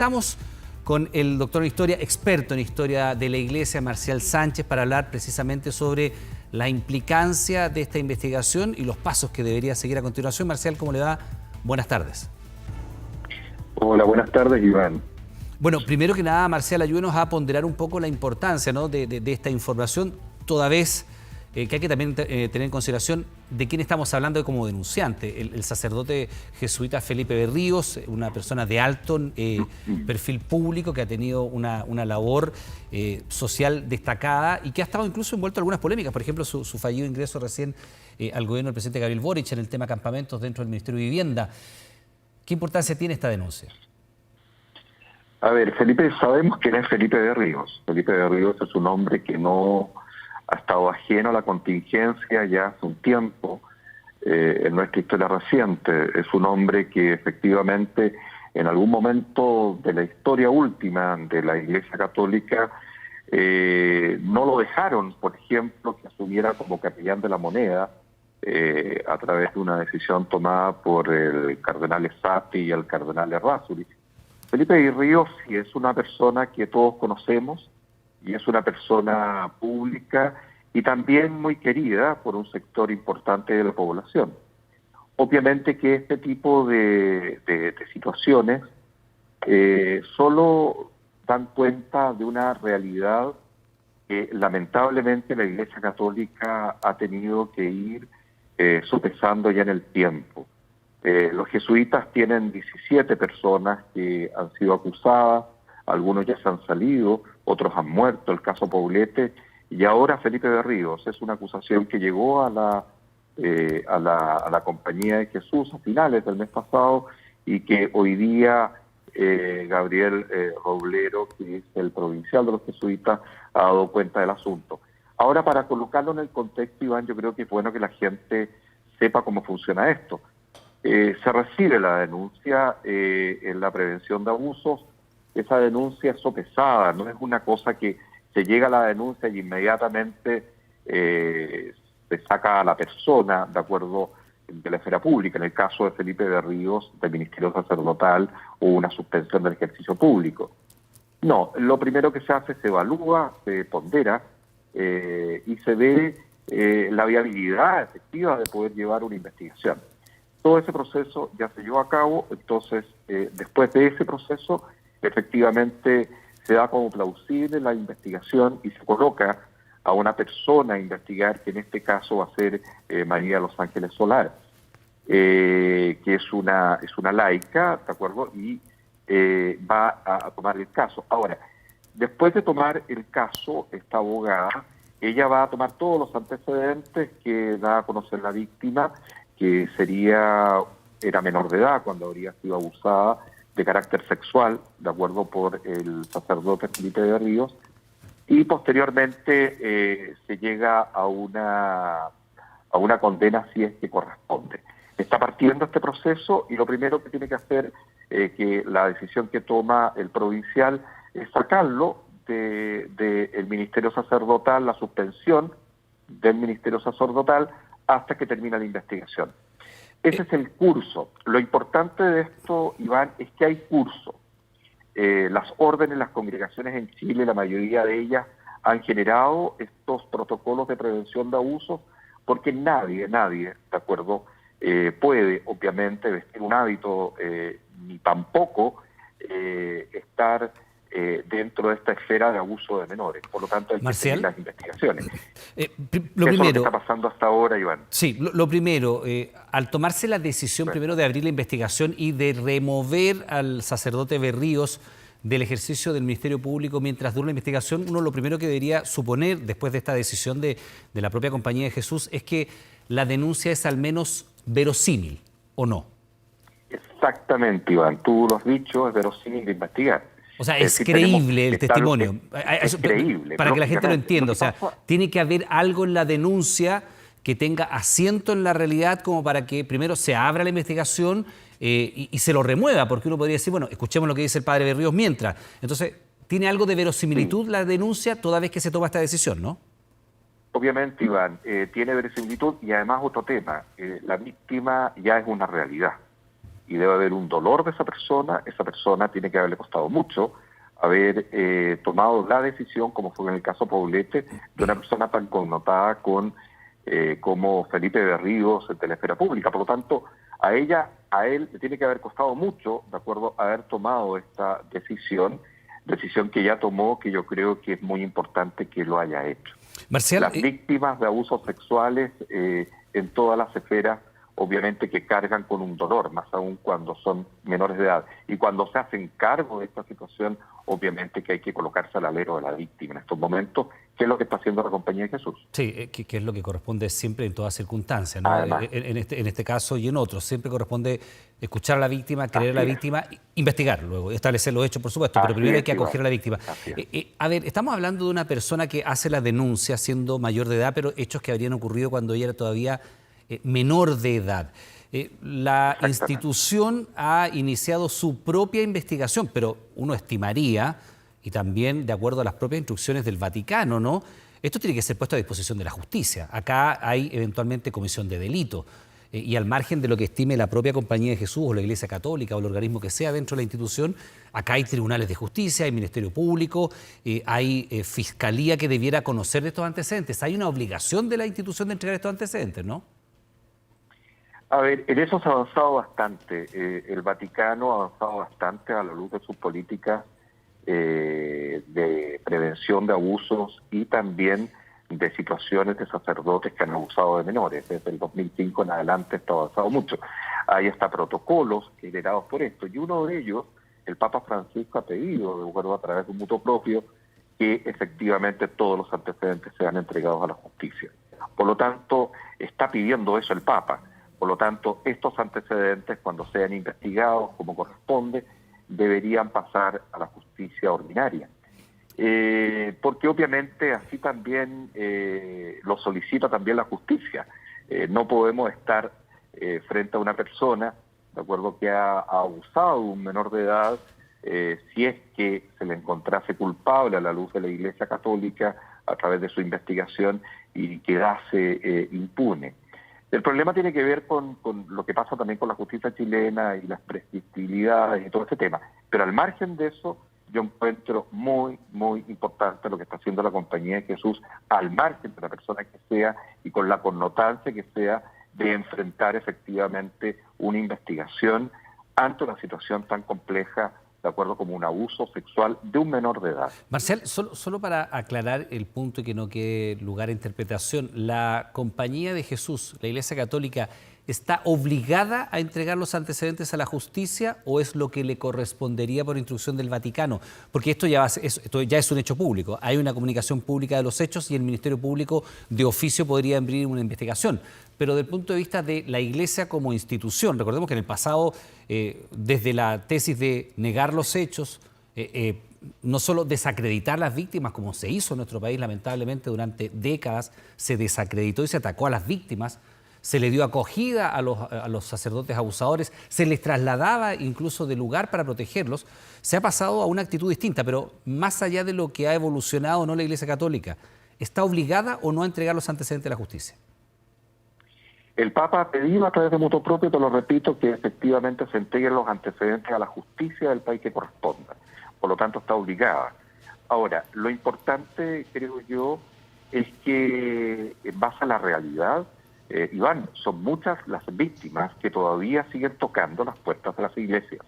Estamos con el doctor en historia, experto en historia de la Iglesia, Marcial Sánchez, para hablar precisamente sobre la implicancia de esta investigación y los pasos que debería seguir a continuación. Marcial, ¿cómo le va? Buenas tardes. Hola, buenas tardes, Iván. Bueno, primero que nada, Marcial, ayúdenos a ponderar un poco la importancia, ¿no?, de esta información, toda vez que hay que también tener en consideración de quién estamos hablando como denunciante. El sacerdote jesuita Felipe Berríos, una persona de alto perfil público que ha tenido una labor social destacada y que ha estado incluso envuelto en algunas polémicas. Por ejemplo, su fallido ingreso recién al gobierno del presidente Gabriel Boric en el tema campamentos dentro del Ministerio de Vivienda. ¿Qué importancia tiene esta denuncia? A ver, sabemos quién es Felipe Berríos. Felipe Berríos es un hombre que no ha estado ajeno a la contingencia ya hace un tiempo en nuestra historia reciente. Es un hombre que efectivamente en algún momento de la historia última de la Iglesia Católica no lo dejaron, por ejemplo, que asumiera como capellán de la moneda a través de una decisión tomada por el cardenal Esati y el cardenal Errázuriz. Felipe Berríos sí es una persona que todos conocemos, y es una persona pública y también muy querida por un sector importante de la población. Obviamente que este tipo de situaciones solo dan cuenta de una realidad que lamentablemente la Iglesia Católica ha tenido que ir sopesando ya en el tiempo. Los jesuitas tienen 17 personas que han sido acusadas, algunos ya se han salido, otros han muerto, el caso Poblete, y ahora Felipe Berríos. Es una acusación que llegó a la Compañía de Jesús a finales del mes pasado y que hoy día Gabriel Roblero, que es el provincial de los jesuitas, ha dado cuenta del asunto. Ahora, para colocarlo en el contexto, Iván, yo creo que es bueno que la gente sepa cómo funciona esto. Se recibe la denuncia en la prevención de abusos. Esa denuncia es sopesada, no es una cosa que se llega a la denuncia y inmediatamente se saca a la persona de acuerdo de la esfera pública. En el caso de Felipe Berríos, del Ministerio Sacerdotal, hubo una suspensión del ejercicio público. No, lo primero que se hace, se evalúa, se pondera y se ve la viabilidad efectiva de poder llevar una investigación. Todo ese proceso ya se llevó a cabo, entonces después de ese proceso efectivamente se da como plausible la investigación y se coloca a una persona a investigar, que en este caso va a ser María de los Ángeles Solar, que es una laica, ¿de acuerdo? Y va a tomar el caso. Ahora, después de tomar el caso, esta abogada, ella va a tomar todos los antecedentes que da a conocer la víctima, que era menor de edad cuando habría sido abusada de carácter sexual, de acuerdo por el sacerdote Felipe Berríos, y posteriormente se llega a una condena si es que corresponde. Está partiendo este proceso y lo primero que tiene que hacer que la decisión que toma el provincial es sacarlo del Ministerio Sacerdotal, la suspensión del Ministerio Sacerdotal hasta que termina la investigación. Ese es el curso. Lo importante de esto, Iván, es que hay curso. Las órdenes, las congregaciones en Chile, la mayoría de ellas han generado estos protocolos de prevención de abusos porque nadie, ¿de acuerdo?, puede, obviamente, vestir un hábito ni tampoco estar dentro de esta esfera de abuso de menores. Por lo tanto, hay que seguir las investigaciones. Lo primero, es lo que está pasando hasta ahora, Iván. Sí, lo primero, al tomarse la decisión primero de abrir la investigación y de remover al sacerdote Berríos del ejercicio del Ministerio Público mientras dura la investigación, uno lo primero que debería suponer, después de esta decisión de la propia Compañía de Jesús, es que la denuncia es al menos verosímil, ¿o no? Exactamente, Iván. Tú lo has dicho, es verosímil de investigar. O sea, es creíble el testimonio. Es creíble. Para que la gente lo entienda. O sea, tiene que haber algo en la denuncia que tenga asiento en la realidad como para que primero se abra la investigación y se lo remueva. Porque uno podría decir, bueno, escuchemos lo que dice el padre Berríos mientras. Entonces, ¿tiene algo de verosimilitud la denuncia toda vez que se toma esta decisión, no? Obviamente, Iván, tiene verosimilitud y además otro tema. La víctima ya es una realidad. y debe haber un dolor de esa persona tiene que haberle costado mucho haber tomado la decisión, como fue en el caso Poblete, de una persona tan connotada como Felipe Berríos en la esfera pública. Por lo tanto, a él le tiene que haber costado mucho, de acuerdo, haber tomado esta decisión que ya tomó, que yo creo que es muy importante que lo haya hecho. Marcial, Las víctimas de abusos sexuales en todas las esferas, obviamente que cargan con un dolor, más aún cuando son menores de edad. Y cuando se hacen cargo de esta situación, obviamente que hay que colocarse al alero de la víctima en estos momentos, que es lo que está haciendo la Compañía de Jesús. sí, que es lo que corresponde siempre en todas circunstancias, ¿no? Además, En este caso y en otros, siempre corresponde escuchar a la víctima, creer a la víctima, investigar luego, establecer los hechos, por supuesto, pero primero hay que acoger a la víctima. A ver, estamos hablando de una persona que hace la denuncia siendo mayor de edad, pero hechos que habrían ocurrido cuando ella era todavía menor de edad. La institución ha iniciado su propia investigación, pero uno estimaría, y también de acuerdo a las propias instrucciones del Vaticano, ¿no? Esto tiene que ser puesto a disposición de la justicia. Acá hay eventualmente comisión de delito. Y al margen de lo que estime la propia Compañía de Jesús o la Iglesia Católica o el organismo que sea dentro de la institución, acá hay tribunales de justicia, hay Ministerio Público, hay Fiscalía que debiera conocer de estos antecedentes. Hay una obligación de la institución de entregar estos antecedentes, ¿no? A ver, en eso se ha avanzado bastante. El Vaticano ha avanzado bastante a la luz de sus políticas de prevención de abusos y también de situaciones de sacerdotes que han abusado de menores. Desde el 2005 en adelante está avanzado mucho. Hay hasta protocolos generados por esto, y uno de ellos, el Papa Francisco ha pedido, de acuerdo a través de un mutuo propio, que efectivamente todos los antecedentes sean entregados a la justicia. Por lo tanto, está pidiendo eso el Papa. Por lo tanto, estos antecedentes, cuando sean investigados como corresponde, deberían pasar a la justicia ordinaria. Porque obviamente así también lo solicita también la justicia. No podemos estar frente a una persona, de acuerdo, que ha abusado de un menor de edad, si es que se le encontrase culpable a la luz de la Iglesia Católica a través de su investigación y quedase impune. El problema tiene que ver con lo que pasa también con la justicia chilena y las prescriptibilidades y todo ese tema. Pero al margen de eso, yo encuentro muy, muy importante lo que está haciendo la Compañía de Jesús, al margen de la persona que sea y con la connotancia que sea de enfrentar efectivamente una investigación ante una situación tan compleja, de acuerdo, como un abuso sexual de un menor de edad. Marcial, solo para aclarar el punto y que no quede lugar a interpretación, ¿la Compañía de Jesús, la Iglesia Católica, está obligada a entregar los antecedentes a la justicia o es lo que le correspondería por instrucción del Vaticano? Porque esto ya es un hecho público, hay una comunicación pública de los hechos y el Ministerio Público de oficio podría abrir una investigación. Pero desde el punto de vista de la Iglesia como institución, recordemos que en el pasado, desde la tesis de negar los hechos, no solo desacreditar a las víctimas, como se hizo en nuestro país lamentablemente durante décadas, se desacreditó y se atacó a las víctimas, se le dio acogida a los sacerdotes abusadores, se les trasladaba incluso de lugar para protegerlos, se ha pasado a una actitud distinta, pero más allá de lo que ha evolucionado o no la Iglesia Católica, ¿está obligada o no a entregar los antecedentes a la justicia? El Papa ha pedido a través de mutuo propio, te lo repito, que efectivamente se entreguen los antecedentes a la justicia del país que corresponda. Por lo tanto, está obligada. Ahora, lo importante, creo yo, es que en base a la realidad, Iván, son muchas las víctimas que todavía siguen tocando las puertas de las iglesias.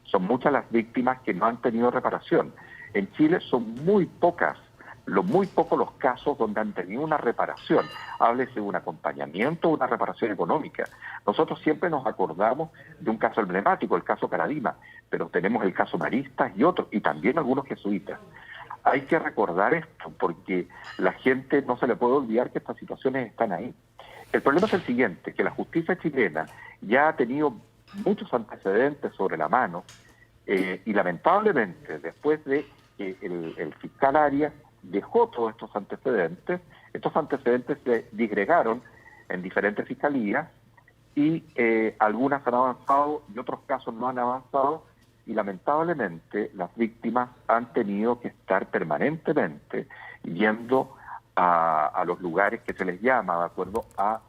Son muchas las víctimas que no han tenido reparación. En Chile son muy pocos los casos donde han tenido una reparación. Háblese de un acompañamiento o una reparación económica. Nosotros siempre nos acordamos de un caso emblemático, el caso Caradima, pero tenemos el caso Maristas y otros, y también algunos jesuitas. Hay que recordar esto, porque la gente no se le puede olvidar que estas situaciones están ahí. El problema es el siguiente, que la justicia chilena ya ha tenido muchos antecedentes sobre la mano y lamentablemente después de que el fiscal Arias dejó todos estos antecedentes se disgregaron en diferentes fiscalías y algunas han avanzado y otros casos no han avanzado y lamentablemente las víctimas han tenido que estar permanentemente yendo a los lugares que se les llama, de acuerdo, a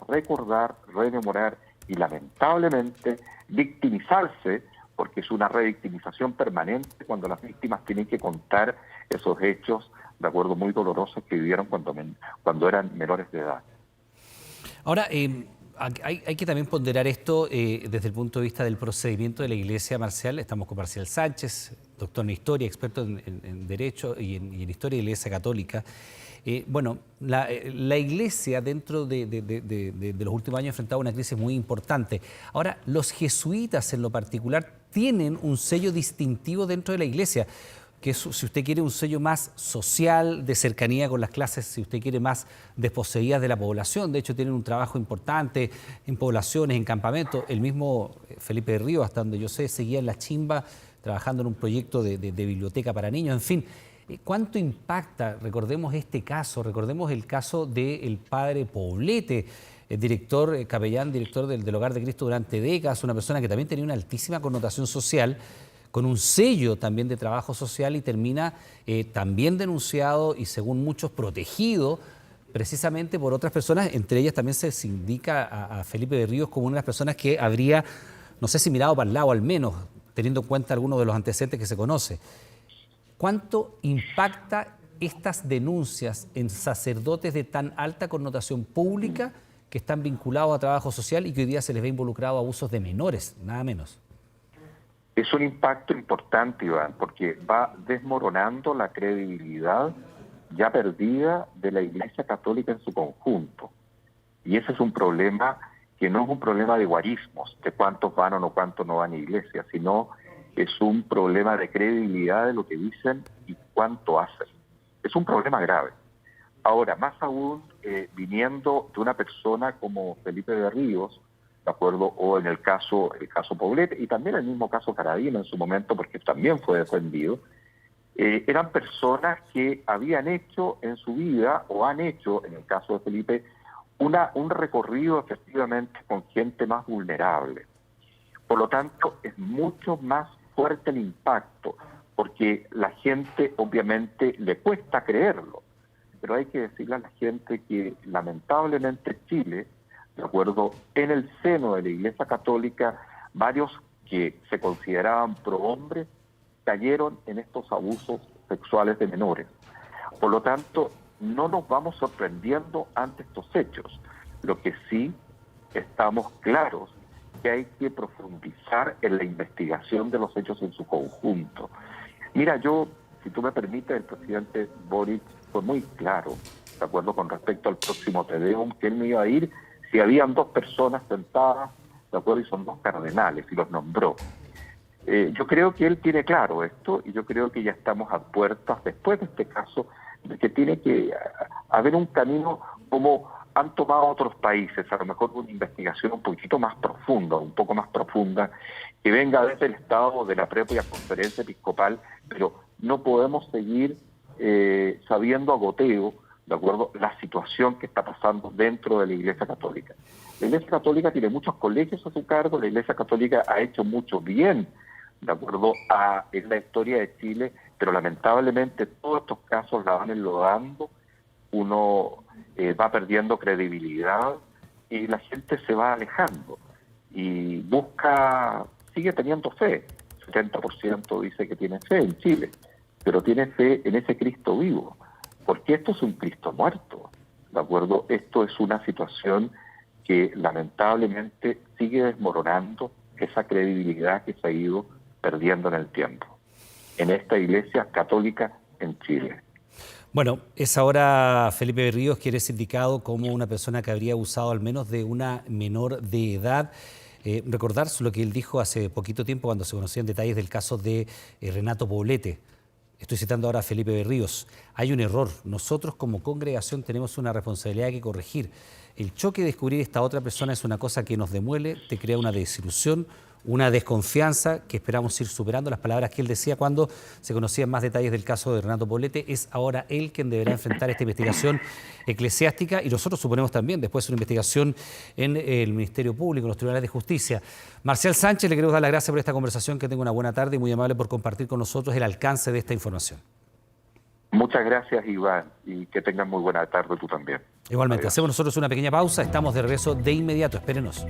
recordar, rememorar y lamentablemente victimizarse, porque es una revictimización permanente cuando las víctimas tienen que contar esos hechos, de acuerdo, muy dolorosos que vivieron cuando eran menores de edad. Ahora, hay que también ponderar esto desde el punto de vista del procedimiento de la Iglesia, Marcial. Estamos con Marcial Sánchez, doctor en Historia, experto en Derecho y en Historia de la Iglesia Católica. Bueno, la Iglesia dentro de los últimos años ha enfrentado una crisis muy importante. Ahora, los jesuitas en lo particular tienen un sello distintivo dentro de la Iglesia, que es, si usted quiere, un sello más social, de cercanía con las clases, si usted quiere, más desposeídas de la población. De hecho, tienen un trabajo importante en poblaciones, en campamentos. El mismo Felipe de Ríos, hasta donde yo sé, seguía en La Chimba trabajando en un proyecto de biblioteca para niños. En fin, ¿cuánto impacta? Recordemos este caso, recordemos el caso del padre Poblete, el director, capellán, director del Hogar de Cristo durante décadas, una persona que también tenía una altísima connotación social, con un sello también de trabajo social, y termina también denunciado y, según muchos, protegido precisamente por otras personas. Entre ellas también se indica a Felipe de Ríos como una de las personas que habría, no sé si mirado para el lado al menos, teniendo en cuenta algunos de los antecedentes que se conoce. ¿Cuánto impacta estas denuncias en sacerdotes de tan alta connotación pública que están vinculados a trabajo social y que hoy día se les ve involucrado a abusos de menores, nada menos? Es un impacto importante, Iván, porque va desmoronando la credibilidad ya perdida de la Iglesia Católica en su conjunto. Y ese es un problema que no es un problema de guarismos, de cuántos van o no cuántos no van a iglesia, sino es un problema de credibilidad de lo que dicen y cuánto hacen. Es un problema grave. Ahora, más aún, viniendo de una persona como Felipe de Ríos, ¿de acuerdo? O en el caso Poblete, y también el mismo caso Carabino en su momento, porque también fue defendido, eran personas que habían hecho en su vida, o han hecho, en el caso de Felipe, un recorrido efectivamente con gente más vulnerable. Por lo tanto, es mucho más fuerte el impacto, porque la gente obviamente le cuesta creerlo, pero hay que decirle a la gente que lamentablemente Chile, de acuerdo, en el seno de la Iglesia Católica, varios que se consideraban prohombres cayeron en estos abusos sexuales de menores. Por lo tanto, no nos vamos sorprendiendo ante estos hechos. Lo que sí estamos claros que hay que profundizar en la investigación de los hechos en su conjunto. Mira, si tú me permites, el presidente Boric fue muy claro, de acuerdo, con respecto al próximo Te Deum, que él no iba a ir si habían dos personas sentadas, de acuerdo, y son dos cardenales, y los nombró. Yo creo que él tiene claro esto, y yo creo que ya estamos a puertas, después de este caso, de que tiene que haber un camino como han tomado otros países, a lo mejor una investigación un poquito más profunda, un poco más profunda, que venga desde el Estado, de la propia Conferencia Episcopal, pero no podemos seguir sabiendo a goteo, de acuerdo, la situación que está pasando dentro de la Iglesia Católica. La Iglesia Católica tiene muchos colegios a su cargo, la Iglesia Católica ha hecho mucho bien, de acuerdo en la historia de Chile, pero lamentablemente todos estos casos la van enlodando, uno va perdiendo credibilidad y la gente se va alejando y sigue teniendo fe. El 70% dice que tiene fe en Chile, pero tiene fe en ese Cristo vivo, porque esto es un Cristo muerto, ¿de acuerdo? Esto es una situación que lamentablemente sigue desmoronando esa credibilidad que se ha ido perdiendo en el tiempo, en esta Iglesia Católica en Chile. Bueno, es ahora Felipe de Ríos, que eres indicado como una persona que habría abusado al menos de una menor de edad. Recordar lo que él dijo hace poquito tiempo cuando se conocían detalles del caso de Renato Poblete. Estoy citando ahora a Felipe de Ríos. Hay un error. Nosotros como congregación tenemos una responsabilidad que corregir. El choque de descubrir esta otra persona es una cosa que nos demuele, te crea una desilusión, una desconfianza que esperamos ir superando. Las palabras que él decía cuando se conocían más detalles del caso de Renato Poblete. Es ahora él quien deberá enfrentar esta investigación eclesiástica, y nosotros suponemos también después una investigación en el Ministerio Público, en los tribunales de justicia. Marcial Sánchez, le queremos dar las gracias por esta conversación, que tenga una buena tarde y muy amable por compartir con nosotros el alcance de esta información. Muchas gracias, Iván, y que tengas muy buena tarde tú también. Igualmente. Adiós. Hacemos nosotros una pequeña pausa, estamos de regreso de inmediato, espérenos.